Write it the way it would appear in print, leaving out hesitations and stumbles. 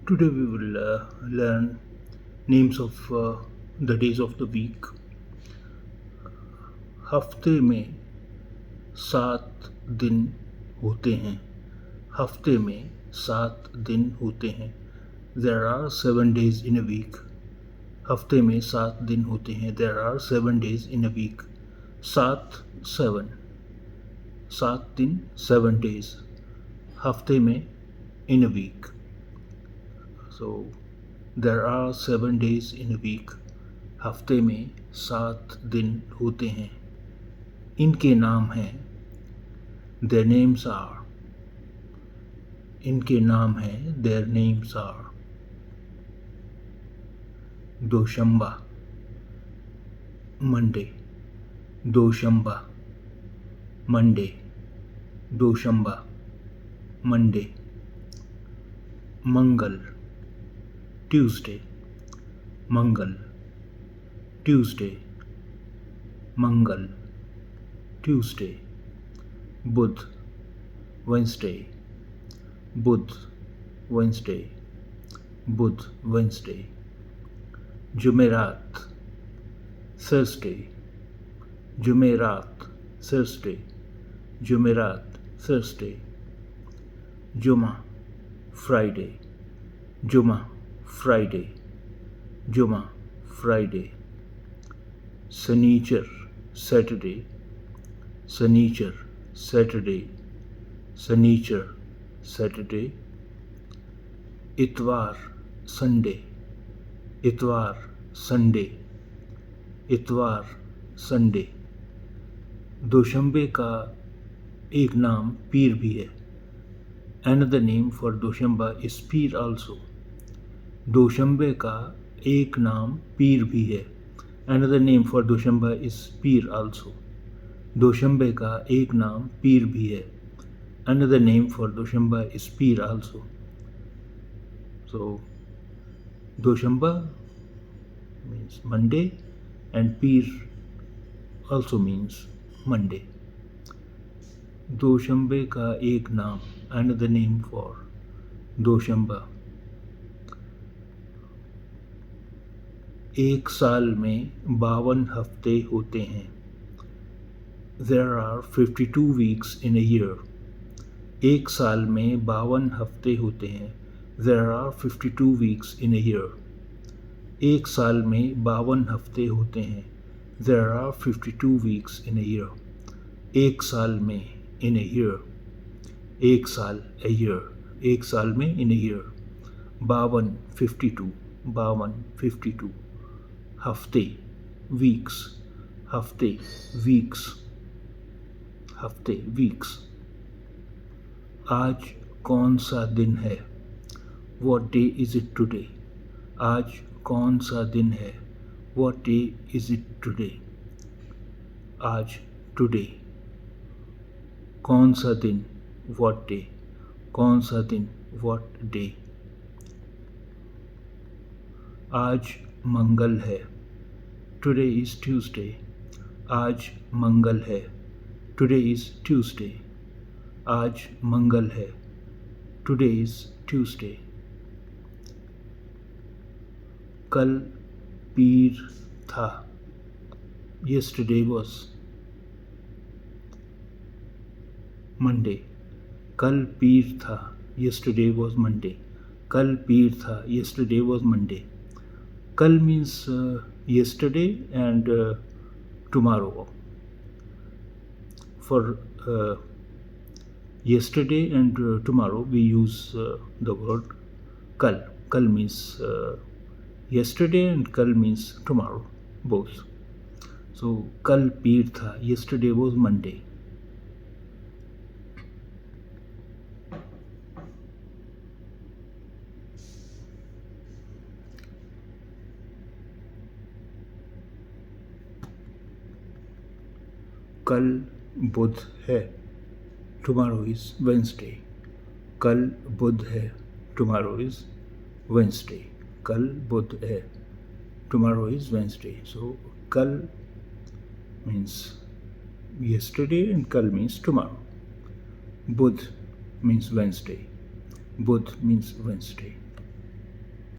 Today we will learn names of the days of the week. हफ्ते में 7 दिन होते हैं. हफ्ते में 7 दिन होते हैं. There are 7 days in a week. हफ्ते में 7 दिन होते हैं. There are 7 days in a week. 7 7 दिन 7 days. हफ्ते में in a week. So there are 7 days in a week. हफ्ते में 7 दिन होते हैं. इनके नाम हैं. Their names are. इनके नाम हैं. Their names are. दोशंबा, Monday. दोशंबा, Monday. दोशंबा, Monday. Mangal, Tuesday. Mangal, Tuesday. Mangal, Tuesday. Budh, Wednesday. Budh, Wednesday. Budh, Wednesday. जुमेरात, Thursday. जुमेरात, Thursday. जुमेरात, Thursday. जुमा, Friday. जुमा, Friday. जुमा, Friday. शनीचर, Saturday. शनीचर, Saturday. शनीचर, Saturday. इतवार, Sunday. इतवार, Sunday. इतवार, Sunday. दोशंबे का एक नाम पीर भी है. Another name for दोशंबा is Pir also. दोशंबे का एक नाम पीर भी है. Another name for दोशंबा is Pir also. दोशंबे का एक नाम पीर भी है. Another name for दोशंबा is Pir also. So दोशंबा means Monday and Pir also means Monday. दोशंबे का एक नाम, another name for दोशंबा. एक साल में 52 हफ्ते होते हैं. There are 52 weeks in a year. एक साल में 52 हफ्ते होते हैं. There are 52 weeks in a year. एक साल में 52 हफ्ते होते हैं. There are 52 weeks in a year. एक साल में in a year. एक साल a year. एक साल में in a year. 52 52. 52 52. हफ्ते weeks. हफ्ते weeks. हफ्ते weeks. आज कौन सा दिन है? What day is it today? आज कौन सा दिन है? What day is it today? आज today. कौन सा दिन? What day? कौन सा दिन? What day? आज मंगल है. Today is Tuesday. आज मंगल है. Today is Tuesday. आज मंगल है. Today is Tuesday. कल पीर था. Yesterday was Monday. कल पीर था. Yesterday was Monday. कल पीर था. Yesterday was Monday. कल means yesterday and tomorrow. For yesterday and tomorrow we use the word kal. Kal means yesterday and kal means tomorrow, both. So kal peer tha. Yesterday was Monday. कल बुध है. Tomorrow is Wednesday. कल बुध है. Tomorrow is Wednesday. कल बुध है. Tomorrow is Wednesday. So kal means yesterday and kal means tomorrow. Budh means Wednesday. Budh means Wednesday.